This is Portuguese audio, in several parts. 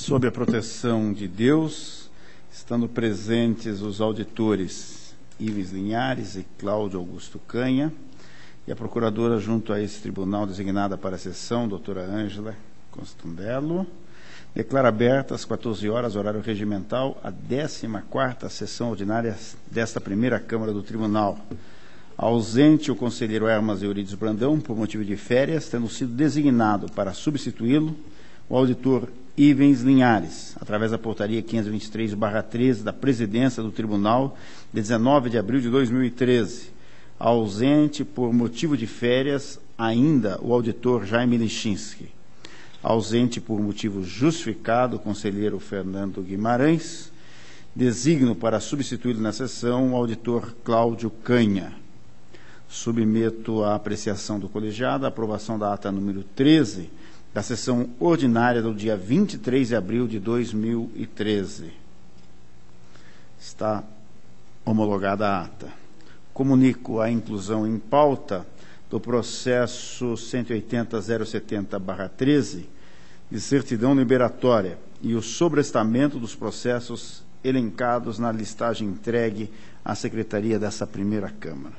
Sob a proteção de Deus, estando presentes os auditores Ivens Linhares e Cláudio Augusto Canha, e a procuradora junto a esse tribunal designada para a sessão, doutora Ângela Constandello, declara aberta às 14 horas, horário regimental, a 14ª sessão ordinária desta primeira Câmara do Tribunal. Ausente o conselheiro Hermas Eurides Brandão, por motivo de férias, tendo sido designado para substituí-lo o auditor Ivens Linhares, através da portaria 523/13 da presidência do Tribunal, de 19 de abril de 2013. Ausente por motivo de férias, ainda o auditor Jaime Lichinski. Ausente por motivo justificado, o conselheiro Fernando Guimarães. Designo para substituí-lo na sessão o auditor Cláudio Canha. Submeto à apreciação do colegiado a aprovação da ata número 13 da sessão ordinária do dia 23 de abril de 2013. Está homologada a ata. Comunico a inclusão em pauta do processo 180.070/13 de certidão liberatória e o sobrestamento dos processos elencados na listagem entregue à secretaria dessa primeira Câmara.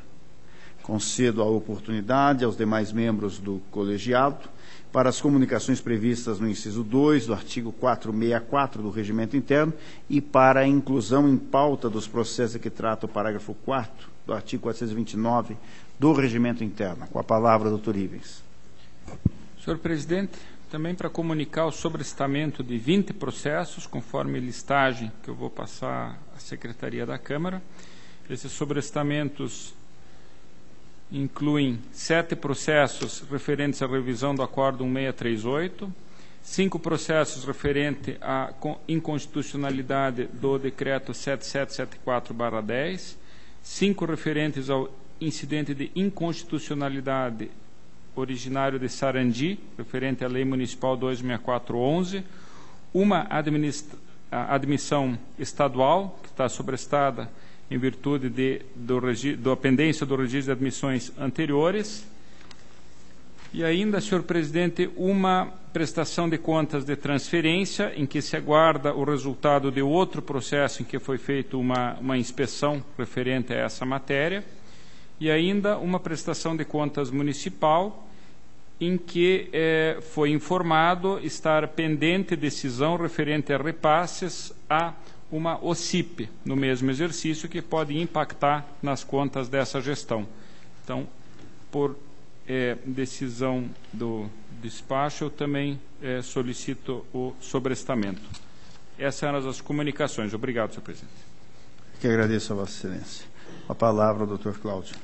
Concedo a oportunidade aos demais membros do colegiado para as comunicações previstas no inciso 2 do artigo 464 do Regimento Interno e para a inclusão em pauta dos processos que trata o parágrafo 4º do artigo 429 do Regimento Interno. Com a palavra, doutor Ivens. Senhor presidente, também para comunicar o sobrestamento de 20 processos, conforme listagem que eu vou passar à Secretaria da Câmara. Esses sobrestamentos incluem 7 processos referentes à revisão do Acórdão 1638, 5 processos referentes à inconstitucionalidade do Decreto 7774/10, 5 referentes ao incidente de inconstitucionalidade originário de Sarandi, referente à Lei Municipal 264/11, uma admissão estadual, que está sobrestada em virtude da pendência do registro de admissões anteriores, e ainda, senhor presidente, uma prestação de contas de transferência, em que se aguarda o resultado de outro processo em que foi feita uma inspeção referente a essa matéria, e ainda uma prestação de contas municipal, em que foi informado estar pendente decisão referente a repasses a uma OCIP no mesmo exercício, que pode impactar nas contas dessa gestão. Então, por decisão do despacho, eu também solicito o sobrestamento. Essas eram as comunicações. Obrigado, senhor presidente. Que agradeço a Vossa Excelência. A palavra ao doutor Cláudio.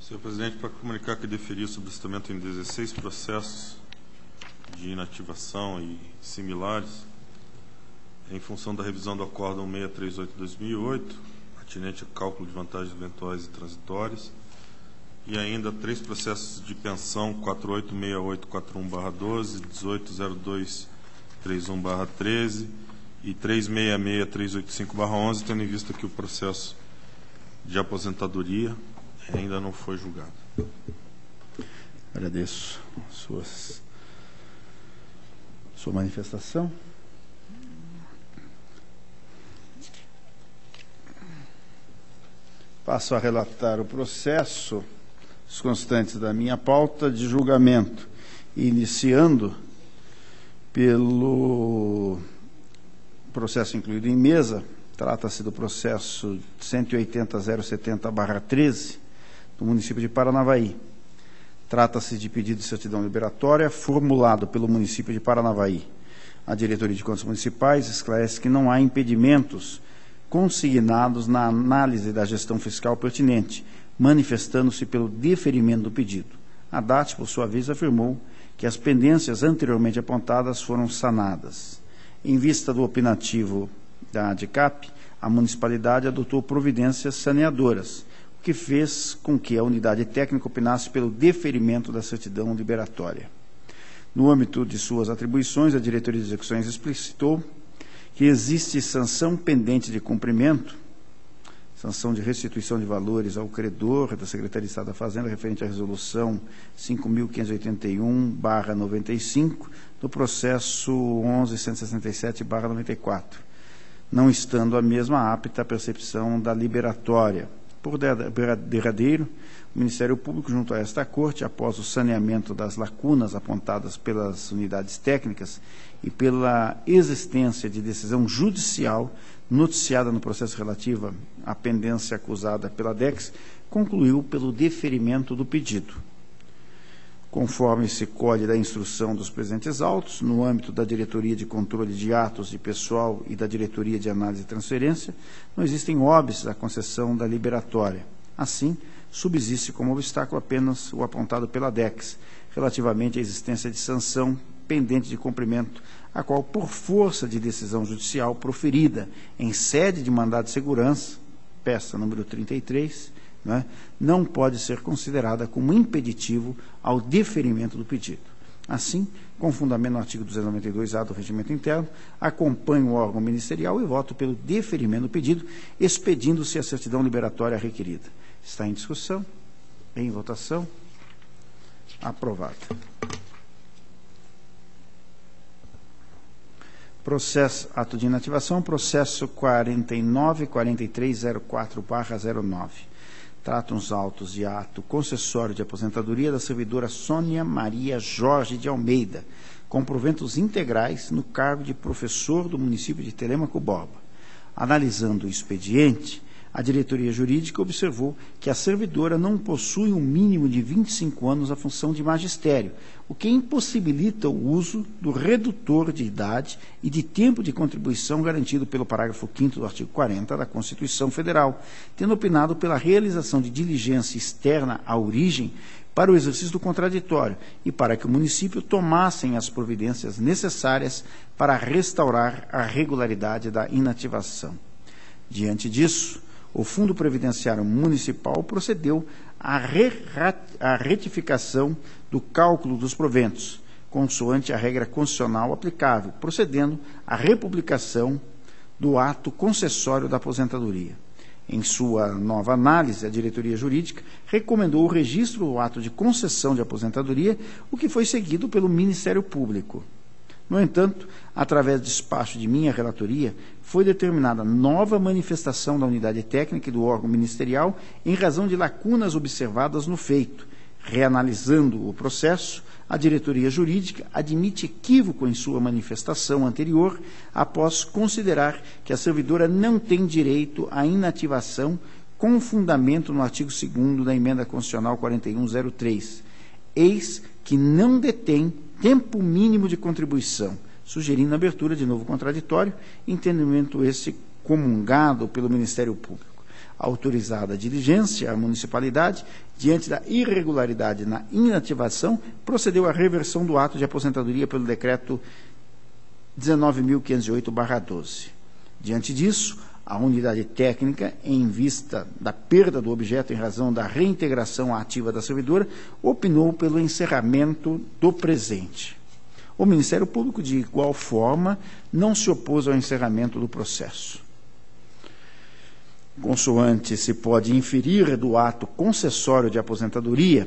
Senhor presidente, para comunicar que deferi o sobrestamento em 16 processos de inativação e similares, em função da revisão do Acórdão 638/2008, atinente a cálculo de vantagens eventuais e transitórias, e ainda 3 processos de pensão 486841/12, 180231/13 e 366385/11, tendo em vista que o processo de aposentadoria ainda não foi julgado. Agradeço sua manifestação. Passo a relatar o processo, os constantes da minha pauta de julgamento, iniciando pelo processo incluído em mesa. Trata-se do processo 180.070/13 do município de Paranavaí. Trata-se de pedido de certidão liberatória formulado pelo município de Paranavaí. A Diretoria de Contas Municipais esclarece que não há impedimentos consignados na análise da gestão fiscal pertinente, manifestando-se pelo deferimento do pedido. A DAT, por sua vez, afirmou que as pendências anteriormente apontadas foram sanadas. Em vista do opinativo da ADCAP, a municipalidade adotou providências saneadoras, o que fez com que a unidade técnica opinasse pelo deferimento da certidão liberatória. No âmbito de suas atribuições, a Diretoria de Execuções explicitou que existe sanção pendente de cumprimento, sanção de restituição de valores ao credor da Secretaria de Estado da Fazenda referente à resolução 5.581/95 do processo 11.167/94, não estando a mesma apta à percepção da liberatória. Por derradeiro, o Ministério Público, junto a esta Corte, após o saneamento das lacunas apontadas pelas unidades técnicas e pela existência de decisão judicial noticiada no processo relativo à pendência acusada pela DEX, concluiu pelo deferimento do pedido. Conforme se colhe da instrução dos presentes autos, no âmbito da Diretoria de Controle de Atos de Pessoal e da Diretoria de Análise e Transferência, não existem óbices à concessão da liberatória. Assim, subsiste como obstáculo apenas o apontado pela DEX, relativamente à existência de sanção pendente de cumprimento, a qual, por força de decisão judicial proferida em sede de mandado de segurança, peça número 33, não pode ser considerada como impeditivo ao deferimento do pedido. Assim, com fundamento no artigo 292-A do Regimento Interno, acompanho o órgão ministerial e voto pelo deferimento do pedido, expedindo-se a certidão liberatória requerida. Está em discussão, em votação, aprovado. Processo, ato de inativação, processo 49.4304/09. Tratam os autos de ato concessório de aposentadoria da servidora Sônia Maria Jorge de Almeida, com proventos integrais no cargo de professor do município de Telêmaco Borba. Analisando o expediente, a diretoria jurídica observou que a servidora não possui um mínimo de 25 anos à função de magistério, o que impossibilita o uso do redutor de idade e de tempo de contribuição garantido pelo parágrafo 5º do artigo 40 da Constituição Federal, tendo opinado pela realização de diligência externa à origem para o exercício do contraditório e para que o município tomassem as providências necessárias para restaurar a regularidade da inativação. Diante disso, o Fundo Previdenciário Municipal procedeu à retificação do cálculo dos proventos, consoante a regra constitucional aplicável, procedendo à republicação do ato concessório da aposentadoria. Em sua nova análise, a diretoria jurídica recomendou o registro do ato de concessão de aposentadoria, o que foi seguido pelo Ministério Público. No entanto, através do despacho de minha relatoria, foi determinada nova manifestação da unidade técnica e do órgão ministerial em razão de lacunas observadas no feito. Reanalisando o processo, a diretoria jurídica admite equívoco em sua manifestação anterior, após considerar que a servidora não tem direito à inativação com fundamento no artigo 2º da Emenda Constitucional 4103, eis que não detém tempo mínimo de contribuição, sugerindo a abertura de novo contraditório, entendimento esse comungado pelo Ministério Público. Autorizada a diligência, a municipalidade, diante da irregularidade na inativação, procedeu à reversão do ato de aposentadoria pelo decreto 19.508/12. Diante disso, a unidade técnica, em vista da perda do objeto em razão da reintegração ativa da servidora, opinou pelo encerramento do presente. O Ministério Público, de igual forma, não se opôs ao encerramento do processo. Consoante se pode inferir do ato concessório de aposentadoria,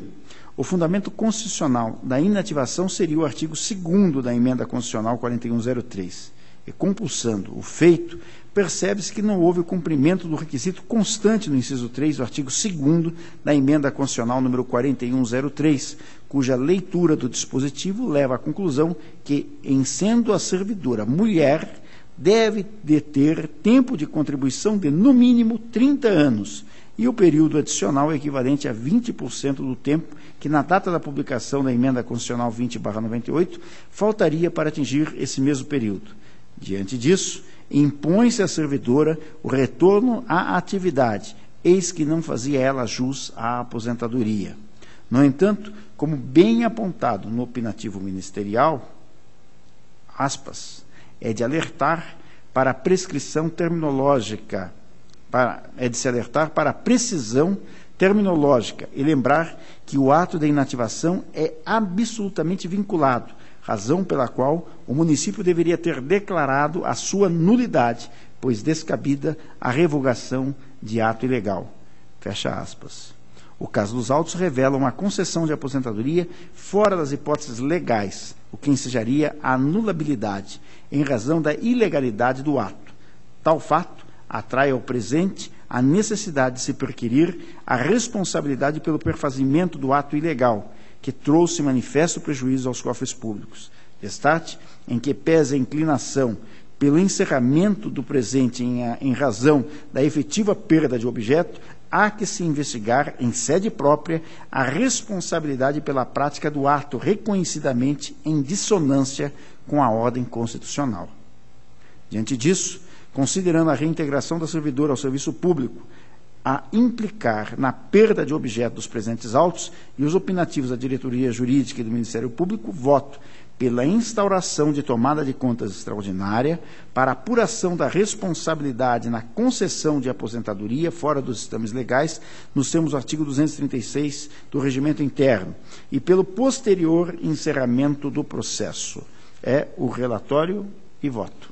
o fundamento constitucional da inativação seria o artigo 2º da Emenda Constitucional 4103. E compulsando o feito, percebe-se que não houve o cumprimento do requisito constante no inciso 3 do artigo 2º da Emenda Constitucional número 4103, cuja leitura do dispositivo leva à conclusão que, em sendo a servidora mulher, deve deter tempo de contribuição de, no mínimo, 30 anos, e o período adicional é equivalente a 20% do tempo que, na data da publicação da Emenda Constitucional 20/98, faltaria para atingir esse mesmo período. Diante disso, impõe-se à servidora o retorno à atividade, eis que não fazia ela jus à aposentadoria. No entanto, como bem apontado no opinativo ministerial, aspas, é de alertar para a prescrição terminológica, se alertar para a precisão terminológica e lembrar que o ato da inativação é absolutamente vinculado, razão pela qual o município deveria ter declarado a sua nulidade, pois descabida a revogação de ato ilegal. Fecha aspas. O caso dos autos revela uma concessão de aposentadoria fora das hipóteses legais, o que ensejaria a anulabilidade, em razão da ilegalidade do ato. Tal fato atrai ao presente a necessidade de se perquirir a responsabilidade pelo perfazimento do ato ilegal, que trouxe manifesto prejuízo aos cofres públicos. Destaque em que pese a inclinação pelo encerramento do presente em razão da efetiva perda de objeto, há que se investigar, em sede própria, a responsabilidade pela prática do ato reconhecidamente em dissonância com a ordem constitucional. Diante disso, considerando a reintegração da servidora ao serviço público a implicar na perda de objeto dos presentes autos e os opinativos da diretoria jurídica e do Ministério Público, voto pela instauração de tomada de contas extraordinária para apuração da responsabilidade na concessão de aposentadoria fora dos sistemas legais, nos termos do artigo 236 do Regimento Interno, e pelo posterior encerramento do processo. É o relatório e voto.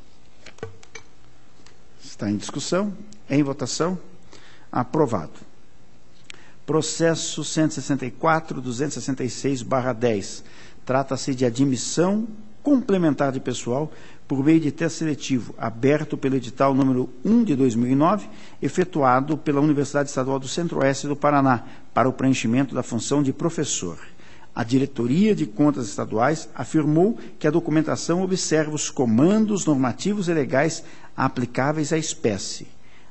Está em discussão, em votação, aprovado. Processo 164.266/10. Trata-se de admissão complementar de pessoal por meio de teste seletivo, aberto pelo edital número 1 de 2009, efetuado pela Universidade Estadual do Centro-Oeste do Paraná, para o preenchimento da função de professor. A Diretoria de Contas Estaduais afirmou que a documentação observa os comandos normativos e legais aplicáveis à espécie.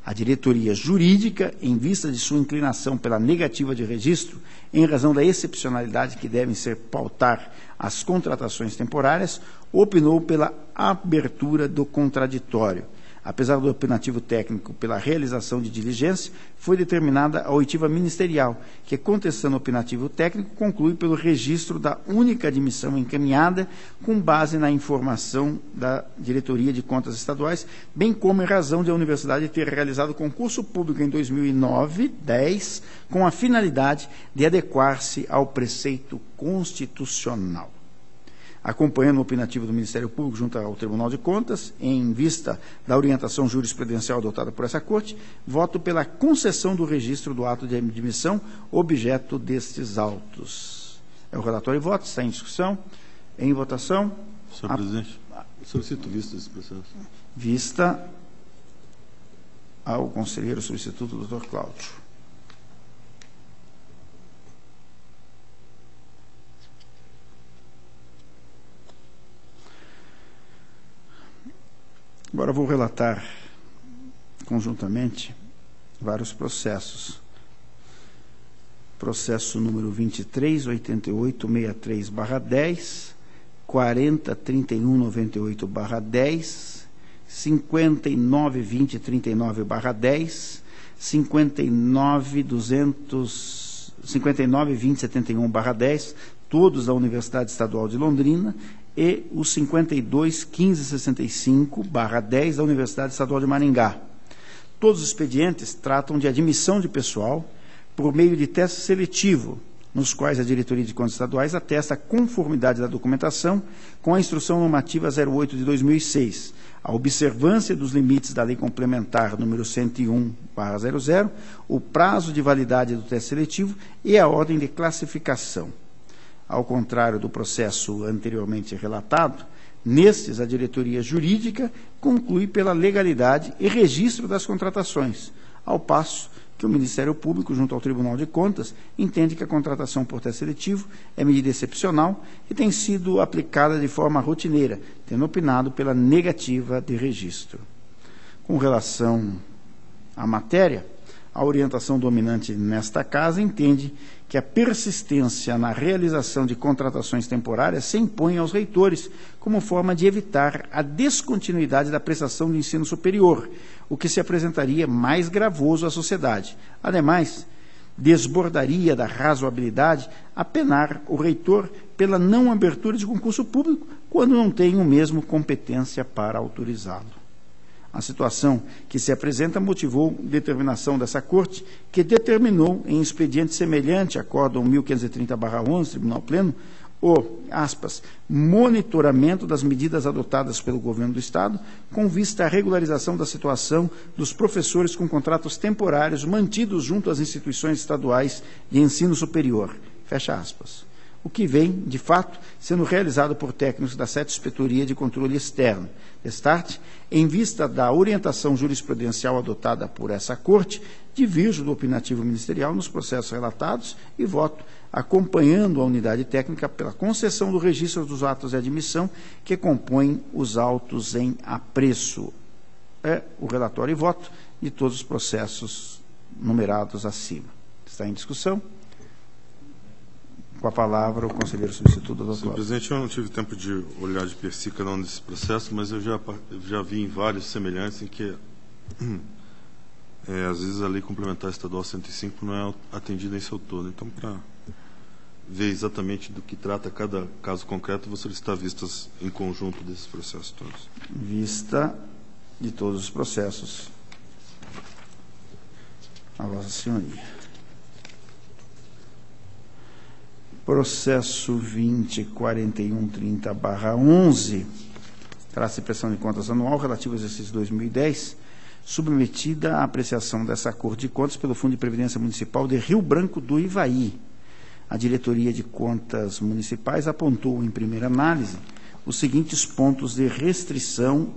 A diretoria jurídica, em vista de sua inclinação pela negativa de registro, em razão da excepcionalidade que devem ser pautar as contratações temporárias, opinou pela abertura do contraditório. Apesar do opinativo técnico pela realização de diligência, foi determinada a oitiva ministerial, que, contestando o opinativo técnico, conclui pelo registro da única admissão encaminhada com base na informação da Diretoria de Contas Estaduais, bem como em razão de a Universidade ter realizado concurso público em 2009-10, com a finalidade de adequar-se ao preceito constitucional. Acompanhando o opinativo do Ministério Público junto ao Tribunal de Contas, em vista da orientação jurisprudencial adotada por essa Corte, voto pela concessão do registro do ato de admissão, objeto destes autos. É o relatório e voto, está em discussão, em votação. Senhor presidente, solicito vista desse processo. Vista ao conselheiro substituto, Dr. Cláudio. Agora vou relatar conjuntamente vários processos. Processo número 23.8863/10, 40.3198/10, 59.2039/10, 59.2071/10, todos da Universidade Estadual de Londrina, e o 52.1565/10 da Universidade Estadual de Maringá. Todos os expedientes tratam de admissão de pessoal por meio de teste seletivo, nos quais a Diretoria de Contas Estaduais atesta a conformidade da documentação com a Instrução Normativa 08 de 2006, a observância dos limites da Lei Complementar número 101/00, o prazo de validade do teste seletivo e a ordem de classificação. Ao contrário do processo anteriormente relatado, nestes a diretoria jurídica conclui pela legalidade e registro das contratações, ao passo que o Ministério Público, junto ao Tribunal de Contas, entende que a contratação por teste seletivo é medida excepcional e tem sido aplicada de forma rotineira, tendo opinado pela negativa de registro. Com relação à matéria, a orientação dominante nesta casa entende que a persistência na realização de contratações temporárias se impõe aos reitores como forma de evitar a descontinuidade da prestação de ensino superior, o que se apresentaria mais gravoso à sociedade. Ademais, desbordaria da razoabilidade apenar o reitor pela não abertura de concurso público quando não tem o mesmo competência para autorizá-lo. A situação que se apresenta motivou determinação dessa Corte, que determinou, em expediente semelhante, Acórdão 1530/11, Tribunal Pleno, aspas, monitoramento das medidas adotadas pelo governo do Estado com vista à regularização da situação dos professores com contratos temporários mantidos junto às instituições estaduais de ensino superior, fecha aspas. O que vem, de fato, sendo realizado por técnicos da 7ª Inspetoria de Controle Externo, Destarte, em vista da orientação jurisprudencial adotada por essa Corte, divirjo do opinativo ministerial nos processos relatados e voto acompanhando a unidade técnica pela concessão do registro dos atos de admissão que compõem os autos em apreço. É o relatório e voto de todos os processos numerados acima. Está em discussão? Com a palavra, o conselheiro substituto, doutor Senhor presidente, eu não tive tempo de olhar de per si cada um desses processos, mas eu já vi em vários semelhantes em que, às vezes, a Lei Complementar Estadual 105 não é atendida em seu todo. Então, para ver exatamente do que trata cada caso concreto, vou solicitar vistas em conjunto desses processos todos. Vista de todos os processos. A Vossa Senhoria. Processo 20.4130/11, trata-se de prestação de contas anual relativo ao exercício 2010, submetida à apreciação dessa Corte de Contas pelo Fundo de Previdência Municipal de Rio Branco do Ivaí. A Diretoria de Contas Municipais apontou, em primeira análise, os seguintes pontos de restrição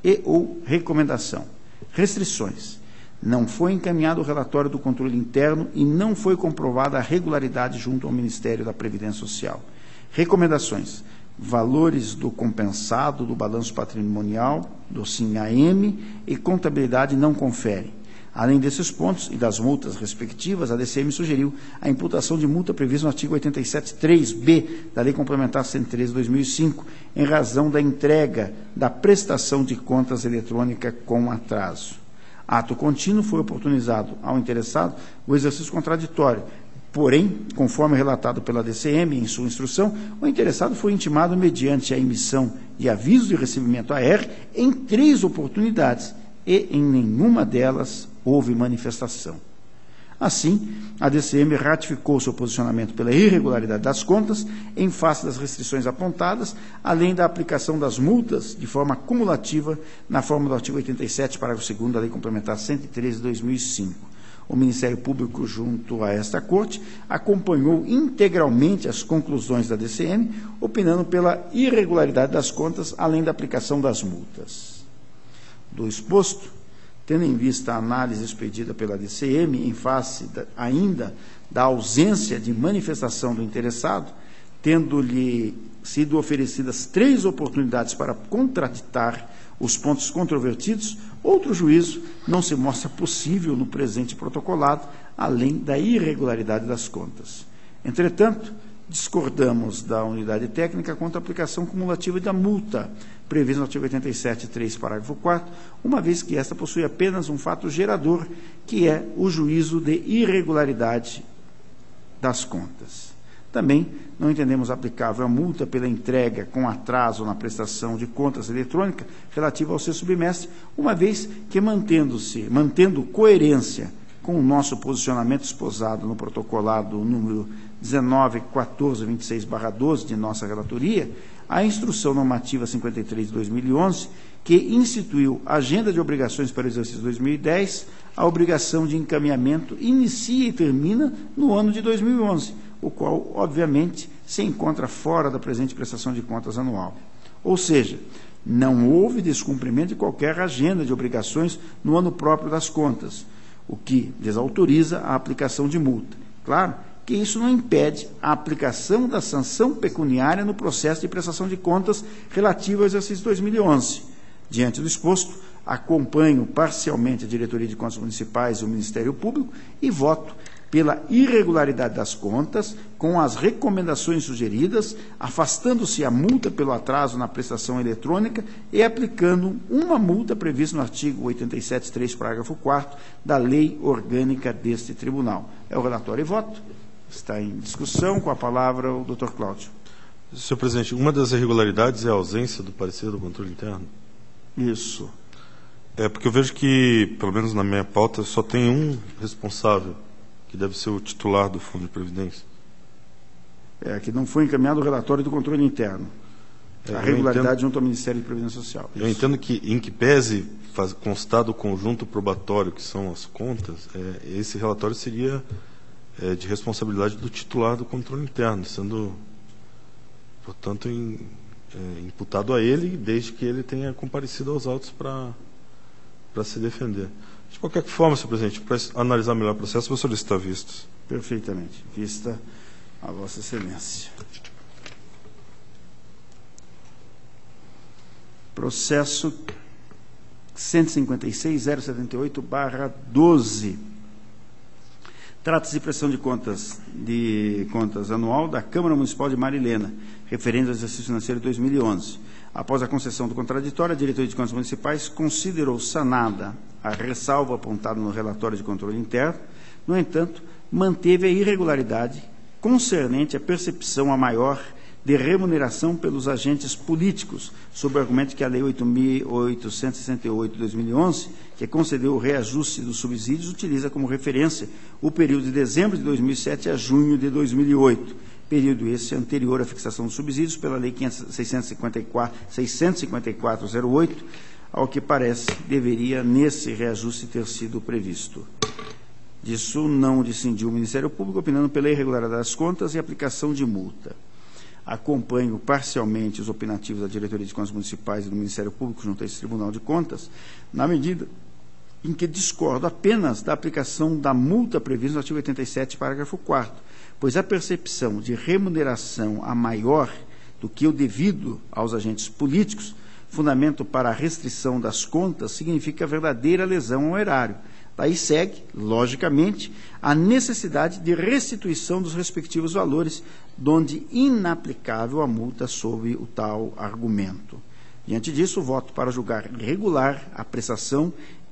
e ou recomendação. Restrições. Não foi encaminhado o relatório do controle interno e não foi comprovada a regularidade junto ao Ministério da Previdência Social. Recomendações. Valores do compensado, do balanço patrimonial, do SIM-AM e contabilidade não conferem. Além desses pontos e das multas respectivas, a DCM sugeriu a imputação de multa prevista no artigo 87.3b da Lei Complementar 113/2005, em razão da entrega da prestação de contas eletrônica com atraso. Ato contínuo foi oportunizado ao interessado o exercício contraditório. Porém, conforme relatado pela DCM em sua instrução, o interessado foi intimado mediante a emissão de aviso de recebimento AR em 3 oportunidades e em nenhuma delas houve manifestação. Assim, a DCM ratificou seu posicionamento pela irregularidade das contas em face das restrições apontadas, além da aplicação das multas de forma cumulativa na forma do artigo 87, parágrafo 2º da Lei Complementar 113/2005. O Ministério Público, junto a esta Corte, acompanhou integralmente as conclusões da DCM, opinando pela irregularidade das contas, além da aplicação das multas. Do exposto, tendo em vista a análise expedida pela DCM em face ainda da ausência de manifestação do interessado, tendo-lhe sido oferecidas 3 oportunidades para contraditar os pontos controvertidos, outro juízo não se mostra possível no presente protocolado, além da irregularidade das contas. Entretanto, discordamos da unidade técnica quanto à aplicação cumulativa da multa prevista no artigo 87.3, parágrafo 4º, uma vez que esta possui apenas um fato gerador, que é o juízo de irregularidade das contas. Também não entendemos aplicável a multa pela entrega com atraso na prestação de contas eletrônica relativa ao sexto bimestre, uma vez que mantendo coerência com o nosso posicionamento esposado no protocolado número 19.1426/12 de nossa relatoria, a Instrução Normativa 53 de 2011, que instituiu a Agenda de Obrigações para o exercício 2010, a obrigação de encaminhamento inicia e termina no ano de 2011, o qual, obviamente, se encontra fora da presente prestação de contas anual. Ou seja, não houve descumprimento de qualquer agenda de obrigações no ano próprio das contas, o que desautoriza a aplicação de multa. Claro que isso não impede a aplicação da sanção pecuniária no processo de prestação de contas relativo ao exercício 2011. Diante do exposto, acompanho parcialmente a Diretoria de Contas Municipais e o Ministério Público e voto pela irregularidade das contas, com as recomendações sugeridas, afastando-se a multa pelo atraso na prestação eletrônica e aplicando uma multa prevista no artigo 87.3, parágrafo 4º da Lei Orgânica deste Tribunal. É o relatório e voto. Está em discussão. Com a palavra o Dr. Cláudio. Senhor presidente, uma das irregularidades é a ausência do parecer do controle interno? Isso. É porque eu vejo que, pelo menos na minha pauta, só tem um responsável, que deve ser o titular do Fundo de Previdência. que não foi encaminhado o relatório do controle interno. A regularidade junto ao Ministério de Previdência Social. Eu entendo que, em que pese constado o conjunto probatório, que são as contas, esse relatório seria de responsabilidade do titular do controle interno, sendo, portanto, imputado a ele, desde que ele tenha comparecido aos autos para se defender. De qualquer forma, senhor presidente, para analisar melhor o processo, vou solicitar vistas. Perfeitamente. Vista a Vossa Excelência. Processo 156.078/12. Trata-se de prestação de contas anual da Câmara Municipal de Marilena, referente ao exercício financeiro de 2011. Após a concessão do contraditório, a Diretoria de Contas Municipais considerou sanada a ressalva apontada no relatório de controle interno. No entanto, manteve a irregularidade concernente à percepção a maior de remuneração pelos agentes políticos, sob o argumento que a Lei 8.868 de 2011, que concedeu o reajuste dos subsídios, utiliza como referência o período de dezembro de 2007 a junho de 2008, período esse anterior à fixação dos subsídios pela Lei 654/08, ao que parece deveria, nesse reajuste, ter sido previsto. Disso não discindiu o Ministério Público, opinando pela irregularidade das contas e aplicação de multa. Acompanho parcialmente os opinativos da Diretoria de Contas Municipais e do Ministério Público junto a esse Tribunal de Contas, na medida em que discordo apenas da aplicação da multa prevista no artigo 87, parágrafo 4º, pois a percepção de remuneração a maior do que o devido aos agentes políticos, fundamento para a restrição das contas, significa verdadeira lesão ao erário. Daí segue, logicamente, a necessidade de restituição dos respectivos valores, donde inaplicável a multa sob o tal argumento. Diante disso, voto para julgar regular a prestação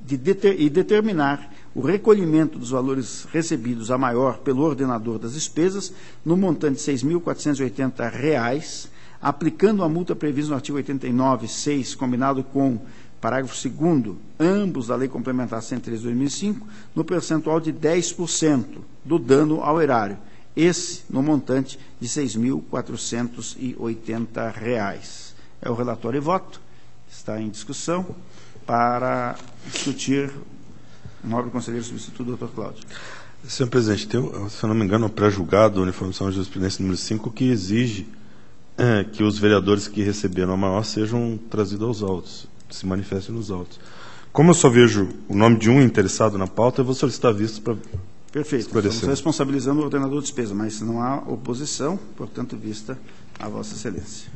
e determinar o recolhimento dos valores recebidos a maior pelo ordenador das despesas no montante de R$ 6.480, aplicando a multa prevista no artigo 89.6, combinado com parágrafo 2º, ambos da Lei Complementar 103 de 2005, no percentual de 10% do dano ao erário, esse no montante de R$ 6.480. É o relatório e voto, está em discussão, para discutir o nobre conselheiro substituto, doutor Cláudio. Senhor presidente, tem, se eu não me engano, o pré-julgado, uniformização de jurisprudência número 5, que exige que os vereadores que receberam a maior sejam trazidos aos autos, se manifestem nos autos. Como eu só vejo o nome de um interessado na pauta, eu vou solicitar vistas para esclarecer. Estamos responsabilizando o ordenador de despesa, mas não há oposição, portanto, vista a Vossa Excelência.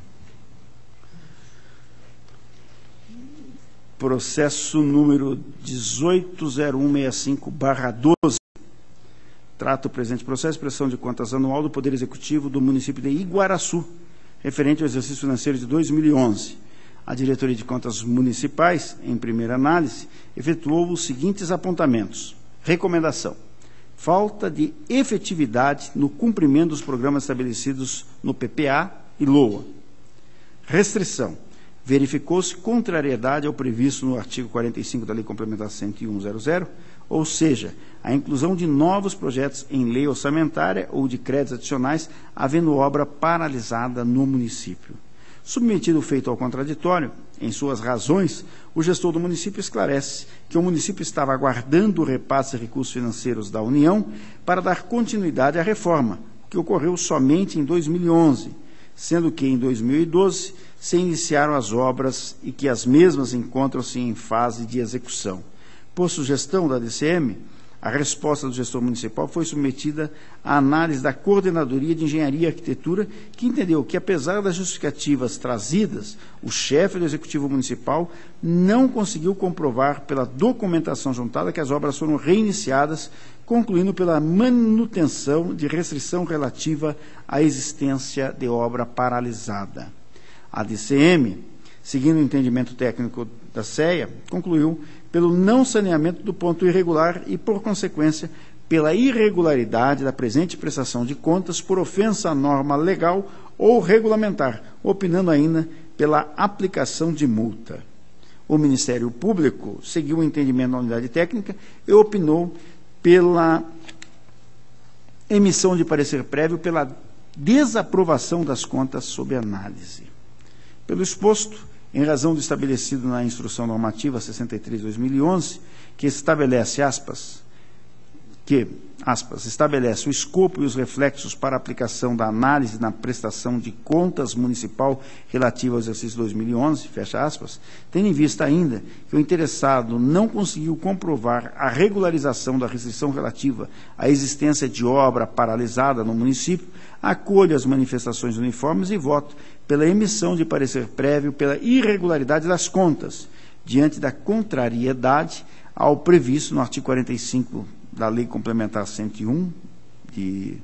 Processo número 18.0165/12. Trata o presente processo de prestação de contas anual do Poder Executivo do município de Iguaraçu, referente ao exercício financeiro de 2011. A Diretoria de Contas Municipais, em primeira análise, efetuou os seguintes apontamentos. Recomendação: falta de efetividade no cumprimento dos programas estabelecidos no PPA e LOA. Restrição: verificou-se contrariedade ao previsto no artigo 45 da Lei Complementar 101/00, ou seja, a inclusão de novos projetos em lei orçamentária ou de créditos adicionais, havendo obra paralisada no município. Submetido o feito ao contraditório, em suas razões, o gestor do município esclarece que o município estava aguardando o repasse de recursos financeiros da União para dar continuidade à reforma, que ocorreu somente em 2011, sendo que em 2012 se iniciaram as obras e que as mesmas encontram-se em fase de execução. Por sugestão da DCM, a resposta do gestor municipal foi submetida à análise da Coordenadoria de Engenharia e Arquitetura, que entendeu que, apesar das justificativas trazidas, o chefe do Executivo Municipal não conseguiu comprovar pela documentação juntada que as obras foram reiniciadas, concluindo pela manutenção de restrição relativa à existência de obra paralisada. A DCM, seguindo o entendimento técnico da CEA, concluiu pelo não saneamento do ponto irregular e, por consequência, pela irregularidade da presente prestação de contas por ofensa à norma legal ou regulamentar, opinando ainda pela aplicação de multa. O Ministério Público seguiu o entendimento da unidade técnica e opinou pela emissão de parecer prévio pela desaprovação das contas sob análise. Pelo exposto, em razão do estabelecido na Instrução Normativa 63/2011, que estabelece, estabelece o escopo e os reflexos para a aplicação da análise na prestação de contas municipal relativa ao exercício 2011, fecha aspas, tendo em vista ainda que o interessado não conseguiu comprovar a regularização da restrição relativa à existência de obra paralisada no município, acolho as manifestações uniformes e voto pela emissão de parecer prévio pela irregularidade das contas, diante da contrariedade ao previsto no artigo 45 da Lei Complementar 101 de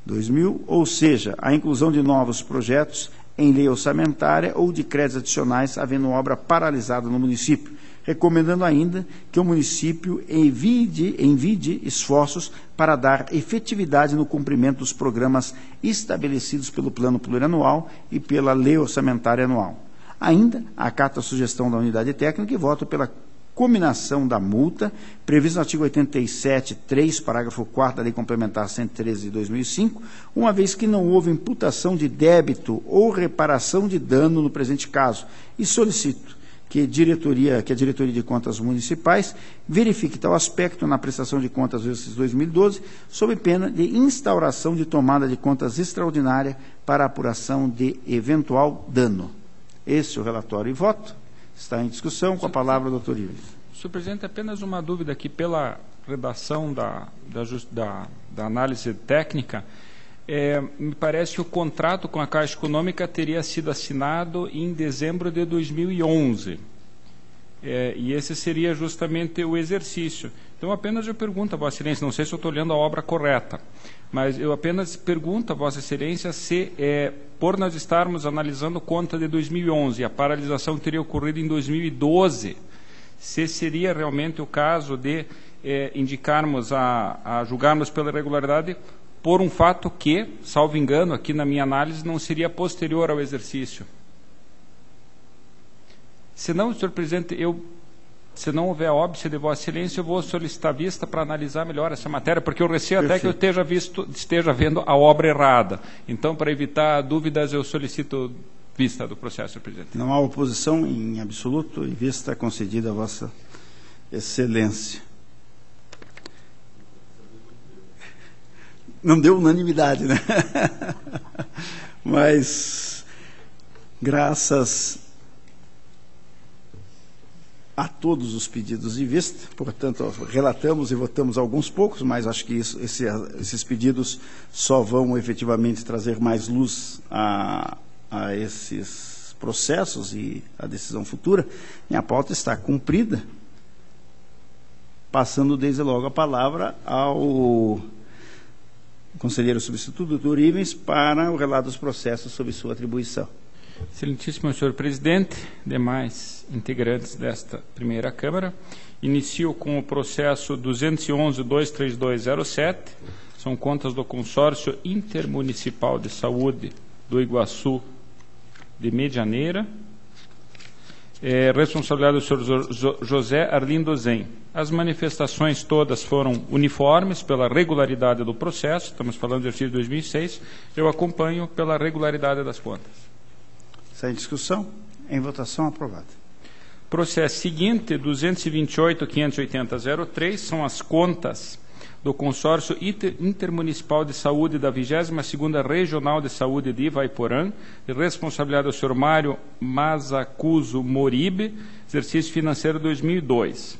2000, ou seja, a inclusão de novos projetos em lei orçamentária ou de créditos adicionais havendo obra paralisada no município, recomendando ainda que o município envide esforços para dar efetividade no cumprimento dos programas estabelecidos pelo Plano Plurianual e pela Lei Orçamentária Anual. Ainda, acato a sugestão da unidade técnica e voto pela cominação da multa, prevista no artigo 87.3, parágrafo 4º da Lei Complementar 113 de 2005, uma vez que não houve imputação de débito ou reparação de dano no presente caso, e solicito que a Diretoria de Contas Municipais verifique tal aspecto na prestação de contas do exercício 2012, sob pena de instauração de tomada de contas extraordinária para apuração de eventual dano. Esse é o relatório e voto. Está em discussão. Com a palavra, doutor Ives. Senhor presidente, apenas uma dúvida aqui. Pela redação da análise técnica, me parece que o contrato com a Caixa Econômica teria sido assinado em dezembro de 2011. E esse seria justamente o exercício. Então, apenas eu pergunto a Vossa Excelência, não sei se eu estou olhando a obra correta, mas eu apenas pergunto a Vossa Excelência se, por nós estarmos analisando conta de 2011, a paralisação teria ocorrido em 2012, se seria realmente o caso de indicarmos, a julgarmos pela irregularidade, por um fato que, salvo engano, aqui na minha análise, não seria posterior ao exercício. Se não, senhor presidente, se não houver óbice de Vossa Excelência, eu vou solicitar vista para analisar melhor essa matéria, porque eu receio até que eu esteja vendo a obra errada. Então, para evitar dúvidas, eu solicito vista do processo, senhor presidente. Não há oposição em absoluto e vista concedida a Vossa Excelência. Não deu unanimidade, né? Mas, graças a todos os pedidos de vista, portanto, relatamos e votamos alguns poucos, mas acho que esses pedidos só vão efetivamente trazer mais luz a esses processos e a decisão futura. Minha pauta está cumprida, passando desde logo a palavra ao conselheiro substituto, doutor Ivens, para o relato dos processos sob sua atribuição. Excelentíssimo senhor presidente, demais integrantes desta primeira Câmara, inicio com o processo 211.23207, são contas do Consórcio Intermunicipal de Saúde do Iguaçu de Medianeira, responsabilidade do senhor José Arlindo Zen. As manifestações todas foram uniformes pela regularidade do processo, estamos falando do exercício de 2006, eu acompanho pela regularidade das contas. Está em discussão. Em votação, aprovado. Processo seguinte, 228.580.03, são as contas do Consórcio Intermunicipal de Saúde da 22ª Regional de Saúde de Ivaiporã, de responsabilidade do senhor Mário Mazacuso Moribe, exercício financeiro 2002.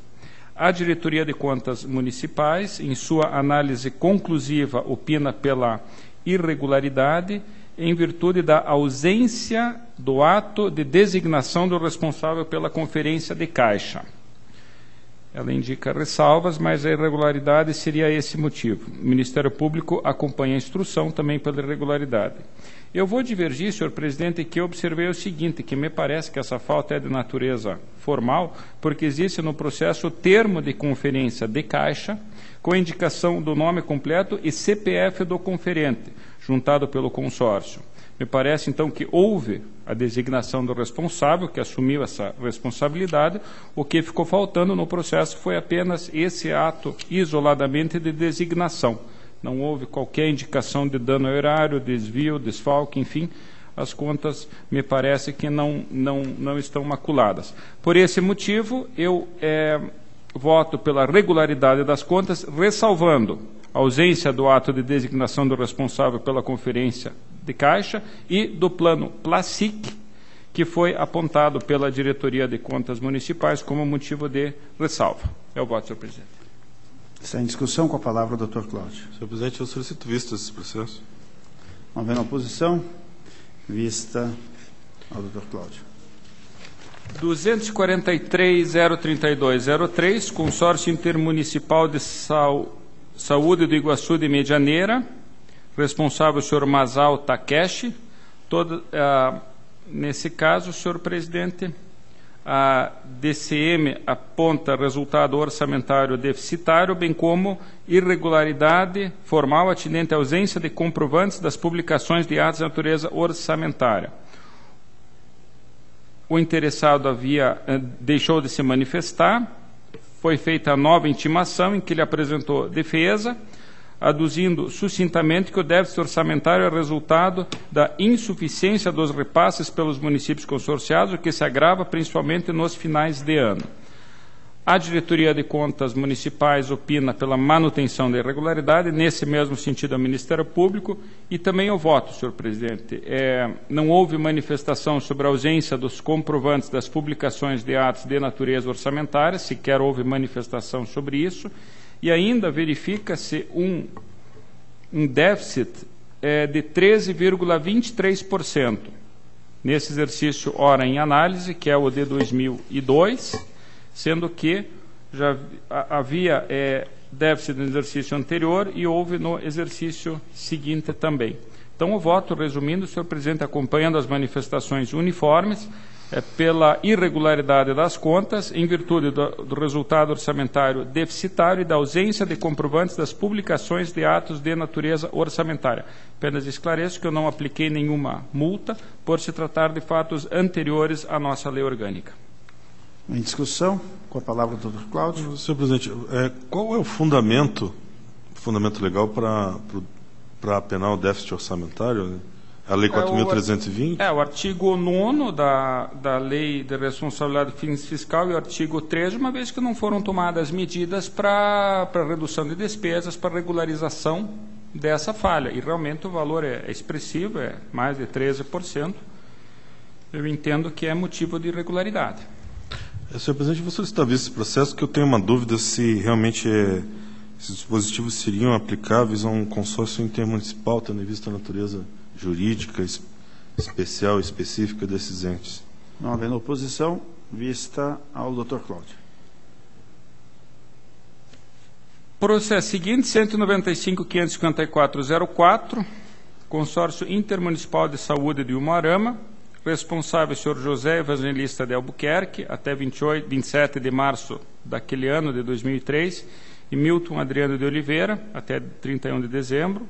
A Diretoria de Contas Municipais, em sua análise conclusiva, opina pela irregularidade, em virtude da ausência do ato de designação do responsável pela conferência de caixa. Ela indica ressalvas, mas a irregularidade seria esse motivo. O Ministério Público acompanha a instrução também pela irregularidade. Eu vou divergir, senhor presidente, que eu observei o seguinte, que me parece que essa falta é de natureza formal, porque existe no processo o termo de conferência de caixa, com a indicação do nome completo e CPF do conferente, juntado pelo consórcio. Me parece, então, que houve a designação do responsável, que assumiu essa responsabilidade. O que ficou faltando no processo foi apenas esse ato isoladamente de designação. Não houve qualquer indicação de dano ao erário, desvio, desfalque, enfim, as contas me parece que não estão maculadas. Por esse motivo, eu voto pela regularidade das contas, ressalvando a ausência do ato de designação do responsável pela Conferência de Caixa e do plano PLACIC, que foi apontado pela Diretoria de Contas Municipais como motivo de ressalva. É o voto, senhor presidente. Está em discussão. Com a palavra o doutor Cláudio. Senhor presidente, eu solicito vista desse processo. Não havendo oposição, vista ao doutor Cláudio. 243.032.03, Consórcio Intermunicipal de Saúde do Iguaçu de Medianeira, responsável o senhor Masao Takeshi. Nesse caso, senhor presidente, a DCM aponta resultado orçamentário deficitário, bem como irregularidade formal atinente à ausência de comprovantes das publicações de atos de natureza orçamentária. O interessado deixou de se manifestar, foi feita a nova intimação em que ele apresentou defesa, aduzindo sucintamente que o déficit orçamentário é resultado da insuficiência dos repasses pelos municípios consorciados, o que se agrava principalmente nos finais de ano. A Diretoria de Contas Municipais opina pela manutenção da irregularidade, nesse mesmo sentido ao Ministério Público, e também eu voto, senhor presidente. Não houve manifestação sobre a ausência dos comprovantes das publicações de atos de natureza orçamentária, sequer houve manifestação sobre isso, e ainda verifica-se um déficit de 13,23%. Nesse exercício, ora em análise, que é o de 2002, sendo que já havia déficit no exercício anterior e houve no exercício seguinte também. Então, o voto, resumindo, senhor presidente, acompanhando as manifestações uniformes, pela irregularidade das contas, em virtude do resultado orçamentário deficitário e da ausência de comprovantes das publicações de atos de natureza orçamentária. Apenas esclareço que eu não apliquei nenhuma multa por se tratar de fatos anteriores à nossa lei orgânica. Em discussão, com a palavra o doutor Cláudio. Senhor presidente, qual é o fundamento legal para apenar o déficit orçamentário, né? A Lei 4.320? O artigo 9º da Lei de Responsabilidade Fiscal e o artigo 13, uma vez que não foram tomadas medidas para redução de despesas, para regularização dessa falha. E realmente o valor é expressivo, é mais de 13%. Eu entendo que é motivo de irregularidade. Senhor presidente, vou solicitar vista esse processo, que eu tenho uma dúvida se realmente esses dispositivos seriam aplicáveis a um consórcio intermunicipal, tendo em vista a natureza jurídica especial e específica desses entes. Não havendo oposição, vista ao doutor Cláudio. Processo seguinte, 195.554.04, Consórcio Intermunicipal de Saúde de Umuarama, responsável o senhor José Evangelista de Albuquerque, até 27 de março daquele ano, de 2003, e Milton Adriano de Oliveira, até 31 de dezembro.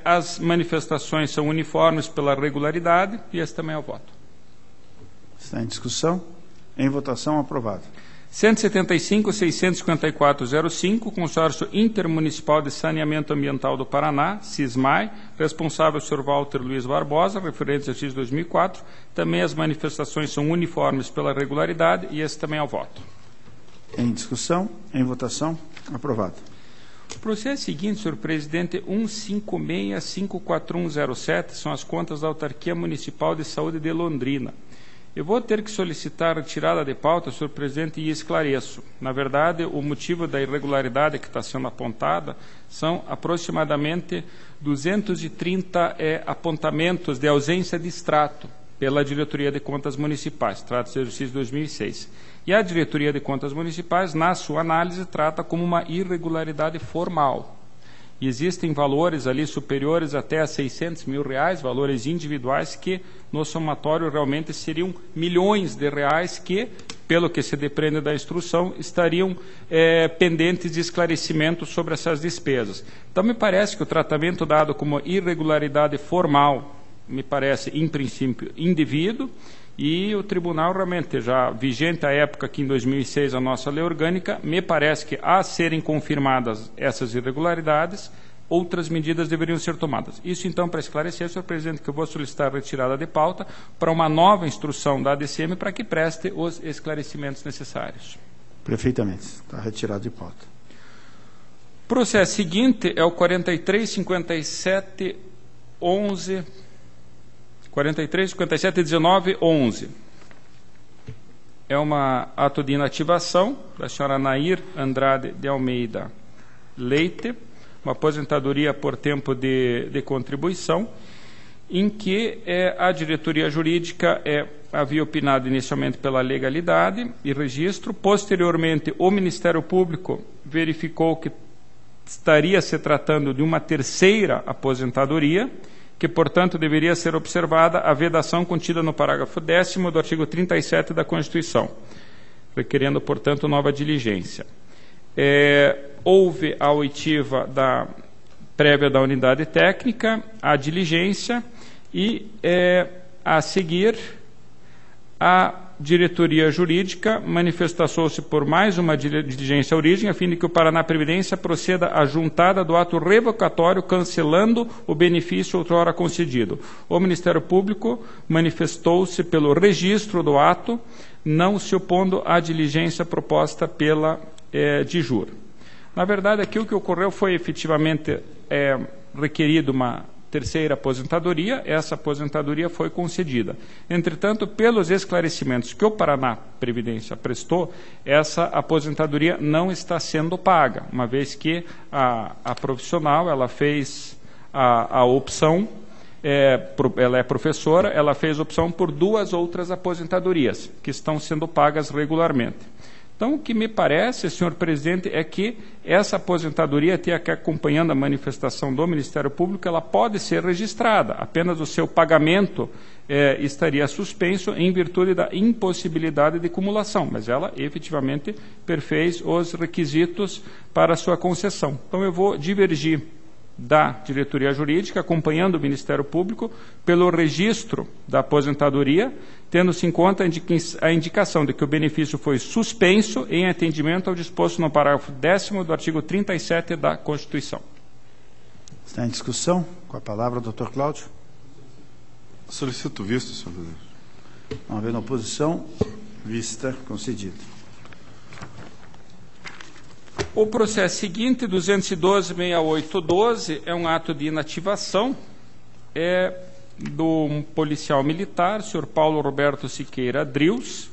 As manifestações são uniformes pela regularidade e esse também é o voto. Está em discussão. Em votação, aprovado. 175.654.05, Consórcio Intermunicipal de Saneamento Ambiental do Paraná, SISMAI, responsável o senhor Walter Luiz Barbosa, referente ao exercício 2004. Também as manifestações são uniformes pela regularidade e esse também é o voto. Em discussão. Em votação, aprovado. O processo seguinte, senhor presidente, 156.54107, são as contas da Autarquia Municipal de Saúde de Londrina. Eu vou ter que solicitar a retirada de pauta, senhor presidente, e esclareço. Na verdade, o motivo da irregularidade que está sendo apontada são aproximadamente 230 apontamentos de ausência de extrato pela Diretoria de Contas Municipais. Trata-se do exercício 2006. E a Diretoria de Contas Municipais, na sua análise, trata como uma irregularidade formal. E existem valores ali superiores até a R$600 mil, valores individuais que, no somatório, realmente seriam milhões de reais que, pelo que se depreende da instrução, estariam pendentes de esclarecimento sobre essas despesas. Então, me parece que o tratamento dado como irregularidade formal, me parece, em princípio, indevido, e o tribunal realmente, já vigente à época que em 2006 a nossa lei orgânica, me parece que, a serem confirmadas essas irregularidades, outras medidas deveriam ser tomadas. Isso, então, para esclarecer, senhor presidente, que eu vou solicitar a retirada de pauta para uma nova instrução da ADCM para que preste os esclarecimentos necessários. Perfeitamente. Está retirado de pauta. O processo seguinte é o 43571911. É um ato de inativação da senhora Nair Andrade de Almeida Leite, uma aposentadoria por tempo de contribuição, em que a diretoria jurídica havia opinado inicialmente pela legalidade e registro. Posteriormente, o Ministério Público verificou que estaria se tratando de uma terceira aposentadoria, que, portanto, deveria ser observada a vedação contida no parágrafo 10º do artigo 37 da Constituição, requerendo, portanto, nova diligência. Houve a oitiva prévia da unidade técnica, a diligência e, a seguir, a diretoria jurídica manifestou-se por mais uma diligência à origem, a fim de que o Paraná Previdência proceda à juntada do ato revocatório, cancelando o benefício outrora concedido. O Ministério Público manifestou-se pelo registro do ato, não se opondo à diligência proposta pela DIJUR. Na verdade, aqui o que ocorreu foi efetivamente requerido uma terceira aposentadoria. Essa aposentadoria foi concedida. Entretanto, pelos esclarecimentos que o Paraná Previdência prestou, essa aposentadoria não está sendo paga, uma vez que a profissional ela fez a opção, ela é professora, ela fez opção por 2 outras aposentadorias, que estão sendo pagas regularmente. Então, o que me parece, senhor presidente, é que essa aposentadoria, até aqui acompanhando a manifestação do Ministério Público, ela pode ser registrada, apenas o seu pagamento estaria suspenso em virtude da impossibilidade de cumulação, mas ela efetivamente perfez os requisitos para a sua concessão. Então, eu vou divergir da diretoria jurídica, acompanhando o Ministério Público, pelo registro da aposentadoria, tendo-se em conta a indicação de que o benefício foi suspenso em atendimento ao disposto no parágrafo 10º do artigo 37 da Constituição. Está em discussão. Com a palavra, o doutor Cláudio. Solicito visto, senhor presidente. Não havendo oposição, vista concedida. O processo seguinte, 212.6812, é um ato de inativação, do policial militar, senhor Paulo Roberto Siqueira Drius,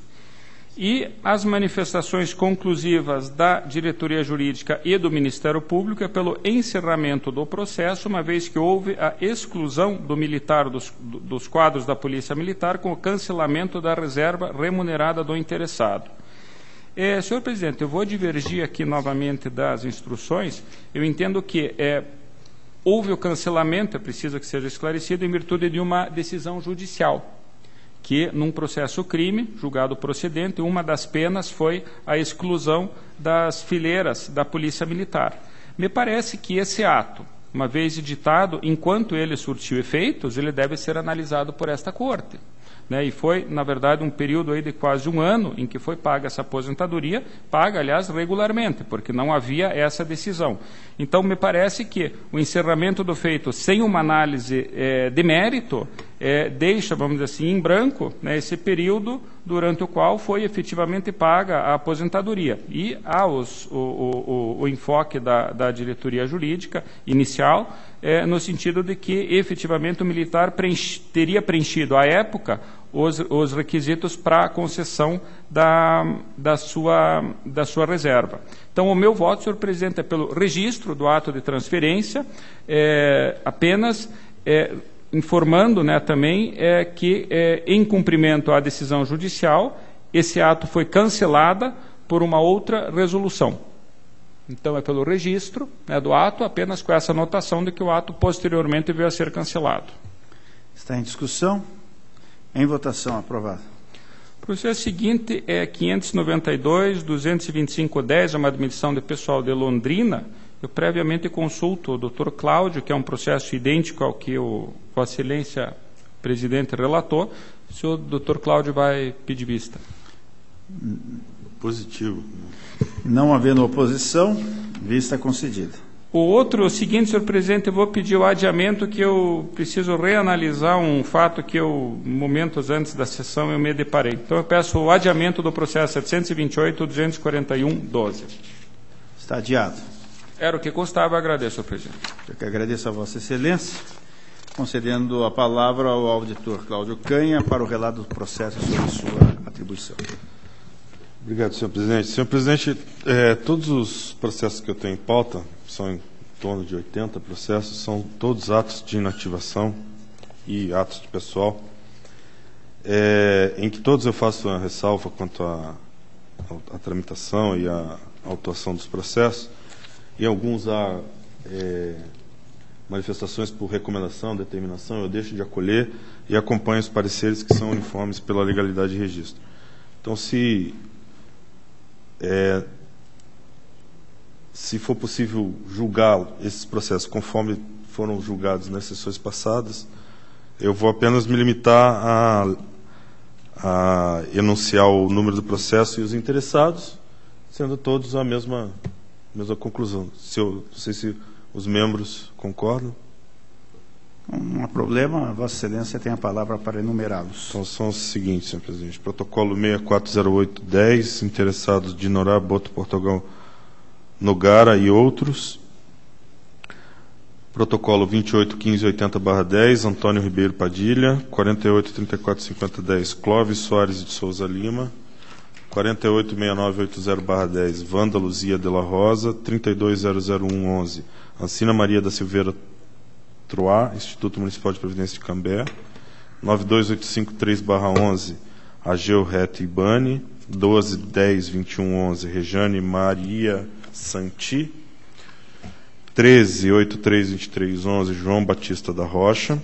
e as manifestações conclusivas da diretoria jurídica e do Ministério Público é pelo encerramento do processo, uma vez que houve a exclusão do militar dos quadros da Polícia Militar com o cancelamento da reserva remunerada do interessado. Senhor presidente, eu vou divergir aqui novamente das instruções. Eu entendo que houve o cancelamento, precisa que seja esclarecido, em virtude de uma decisão judicial, que num processo crime, julgado procedente, uma das penas foi a exclusão das fileiras da Polícia Militar. Me parece que esse ato, uma vez editado, enquanto ele surtiu efeitos, ele deve ser analisado por esta Corte. E foi, na verdade, um período aí de quase 1 ano em que foi paga essa aposentadoria, paga, aliás, regularmente, porque não havia essa decisão. Então, me parece que o encerramento do feito sem uma análise de mérito deixa, vamos dizer assim, em branco, esse período durante o qual foi efetivamente paga a aposentadoria. E há o enfoque da diretoria jurídica inicial, no sentido de que efetivamente o militar teria preenchido à época os requisitos para a concessão da sua reserva. Então, o meu voto, senhor presidente, é pelo registro do ato de transferência, apenas informando também que, em cumprimento à decisão judicial, esse ato foi cancelado por uma outra resolução. Então, é pelo registro do ato, apenas com essa anotação de que o ato posteriormente veio a ser cancelado. Está em discussão. Em votação, aprovado. O processo seguinte é 592.225.10, uma admissão de pessoal de Londrina. Eu previamente consulto o doutor Cláudio, que é um processo idêntico ao que Vossa Excelência presidente e relator. O senhor, doutor Cláudio, vai pedir vista. Positivo. Não havendo oposição, vista concedida. O seguinte, senhor presidente, eu vou pedir o adiamento, que eu preciso reanalisar um fato que eu, momentos antes da sessão, eu me deparei. Então, eu peço o adiamento do processo 728.241.12. Está adiado. Era o que constava, agradeço, senhor presidente. Eu que agradeço a Vossa Excelência, concedendo a palavra ao auditor Cláudio Canha para o relato do processo sobre sua atribuição. Obrigado, senhor presidente. Senhor presidente, todos os processos que eu tenho em pauta, são em torno de 80 processos, são todos atos de inativação e atos de pessoal, em que todos eu faço uma ressalva quanto à tramitação e à autuação dos processos. Em alguns há manifestações por recomendação, determinação, eu deixo de acolher e acompanho os pareceres que são uniformes pela legalidade de registro. Então, se for possível julgar esses processos conforme foram julgados nas sessões passadas, eu vou apenas me limitar a enunciar o número do processo e os interessados, sendo todos a mesma conclusão. Não sei se os membros concordam. Não há problema, Vossa Excelência tem a palavra para enumerá-los. Então, são os seguintes, senhor presidente. Protocolo 640810, interessados de Norá, Boto, Portugal, Nogara e outros. Protocolo 281580/10, Antônio Ribeiro Padilha. 48345010, Clóvis Soares de Souza Lima. 486980/10, Wanda Luzia de la Rosa. 32000111, Ancina Maria da Silveira Troá, Instituto Municipal de Previdência de Cambé. 92853/11, Ageu Reto Ibani. 12102111, Rejane Maria Santi. 13832311, João Batista da Rocha.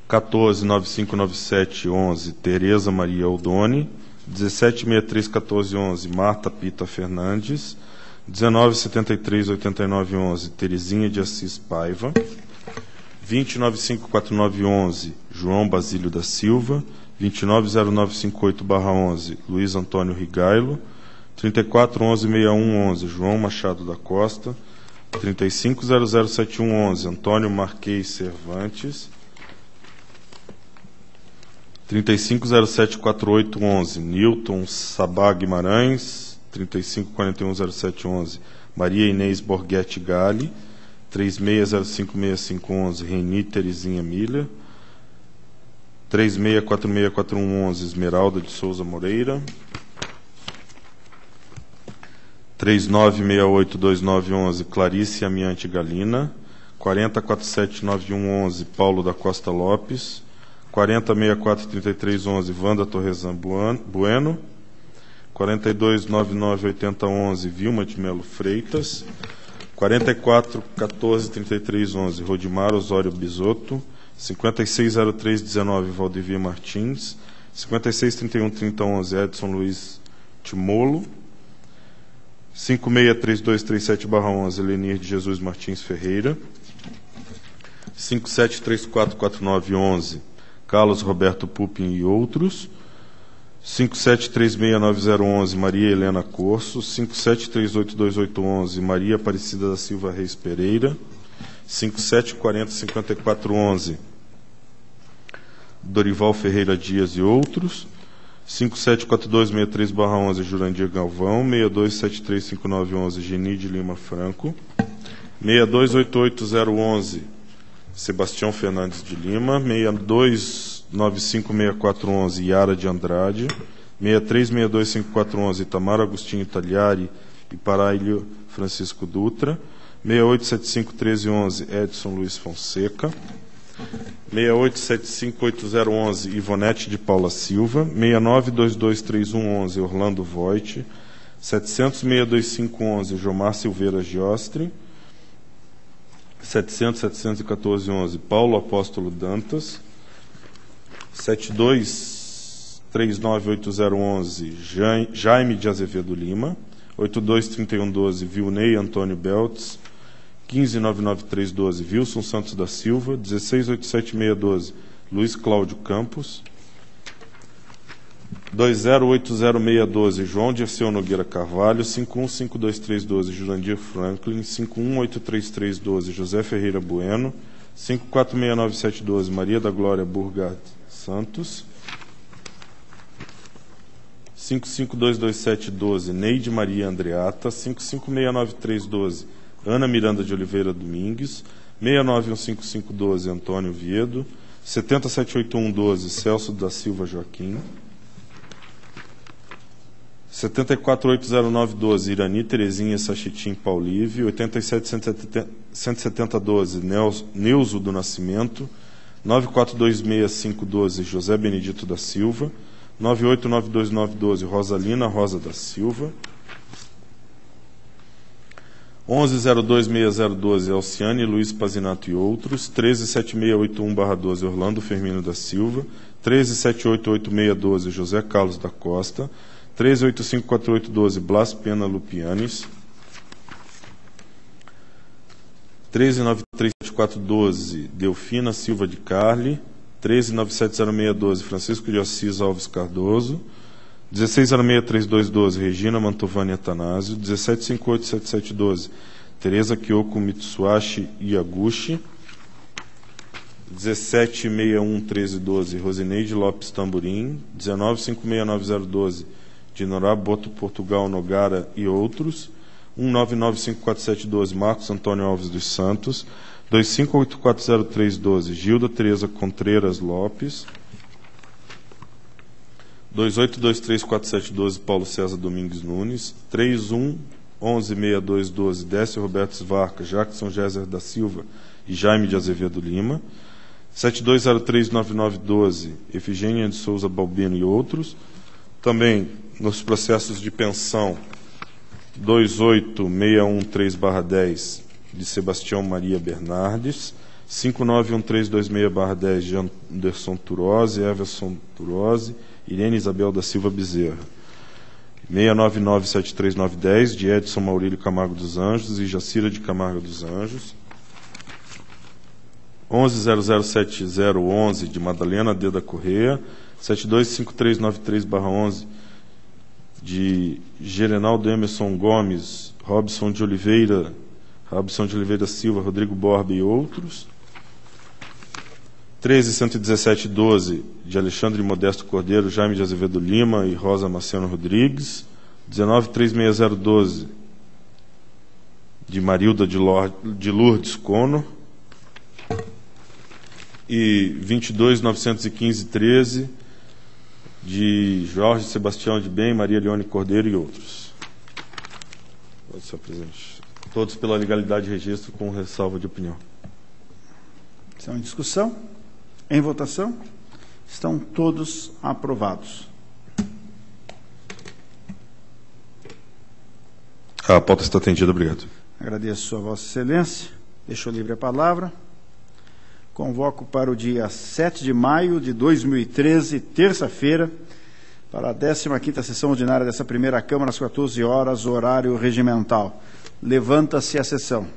14959711, Tereza Maria Aldoni. 17631411, Marta Pita Fernandes. 19738911, Terezinha de Assis Paiva. 20954911, João Basílio da Silva. 290958/11, Luiz Antônio Rigailo. 34116111, João Machado da Costa. 35007111, Antônio Marquês Cervantes. 35074811, Nilton Sabá Guimarães. 35410711, Maria Inês Borghetti Gali. 36056511, Reni Terezinha Miller. 36464111, Esmeralda de Souza Moreira. 39682911, Clarice Amiante Galina. 40479111, Paulo da Costa Lopes. 40643311, Wanda Torresan Bueno. 42998011, Vilma de Melo Freitas. 44143311, Rodimar Osório Bisotto. 560319, Valdivia Martins. 56313011, Edson Luiz Timolo. 563237/11, Lenir de Jesus Martins Ferreira. 57344911, Carlos Roberto Pupin e outros. 57369011, Maria Helena Corso. 57382811, Maria Aparecida da Silva Reis Pereira. 57405411, Dorival Ferreira Dias e outros. 574263/11, Jurandir Galvão. 62735911, Geni de Lima Franco. 628811, Sebastião Fernandes de Lima. 62956411, Yara de Andrade. 63625411, Itamar Agostinho Tagliari e Paraílio Francisco Dutra. 68751311, Edson Luiz Fonseca. 68758011, Ivonete de Paula Silva. 69223111, Orlando Voit. 700625111, Jomar Silveira Giostre. 700-714-11, Paulo Apóstolo Dantas. 72398011, Jaime de Azevedo Lima. 823112, Vilnei Antônio Beltz. 15.99312, Wilson Santos da Silva. 16.87612, Luiz Cláudio Campos. 20.80612, João Dirceu Nogueira Carvalho. 51.52312, Jurandir Franklin. 51.83312, José Ferreira Bueno. 54.69712, Maria da Glória Burgard Santos. 55.22712, Neide Maria Andreata. 55.69312, Ana Miranda de Oliveira Domingues. 69.15512, Antônio Viedo. 70.78112, Celso da Silva Joaquim. 74.80912, Irani Terezinha Sachitim Paulívio. 87.17012, Neuso do Nascimento. 94.26512, José Benedito da Silva. 98.92912, Rosalina Rosa da Silva. 11.026012, Alciane Luiz Pazinato e outros. 13.7681/12, Orlando Firmino da Silva. 13.78812, José Carlos da Costa. 13.854812, Blas Pena Lupianes. 13.93412, Delfina Silva de Carli. 13.9700612, Francisco de Assis Alves Cardoso. 16.06312, Regina Mantovani Atanásio. 17.58712, Tereza Kyoko Mitsuashi Iaguchi. 17.611312, Rosineide Lopes Tamburim. 19.56912, Dinorá Boto Portugal Nogara e outros. 199547212, Marcos Antônio Alves dos Santos. 25840312, Gilda Tereza Contreiras Lopes. 28234712, Paulo César Domingues Nunes. 31116212, Décio Roberto Varca, Jackson Géser da Silva e Jaime de Azevedo Lima. 72039912, Efigênia de Souza Balbino e outros. Também nos processos de pensão 28613/10, de Sebastião Maria Bernardes. 591326/10, de Anderson Turose, Everson Turose, Irene Isabel da Silva Bezerra. 69973910, de Edson Maurílio Camargo dos Anjos e Jacira de Camargo dos Anjos. 11.007.011, de Madalena D. da Correia. 725393/11, de Gerenaldo Emerson Gomes, Robson de Oliveira Silva, Rodrigo Borba e outros. 13.117.12, de Alexandre Modesto Cordeiro, Jaime de Azevedo Lima e Rosa Marciano Rodrigues. 19.36012, de Marilda de Lourdes Cono. E 22.915.13, de Jorge Sebastião de Bem, Maria Leone Cordeiro e outros. Pode ser presente. Todos pela legalidade de registro, com ressalva de opinião. Estão em discussão? Em votação? Estão todos aprovados. A pauta está atendida. Obrigado. Agradeço a Vossa Excelência. Deixo livre a palavra. Convoco para o dia 7 de maio de 2013, terça-feira, para a 15ª sessão ordinária dessa primeira Câmara, às 14 horas, horário regimental. Levanta-se a sessão.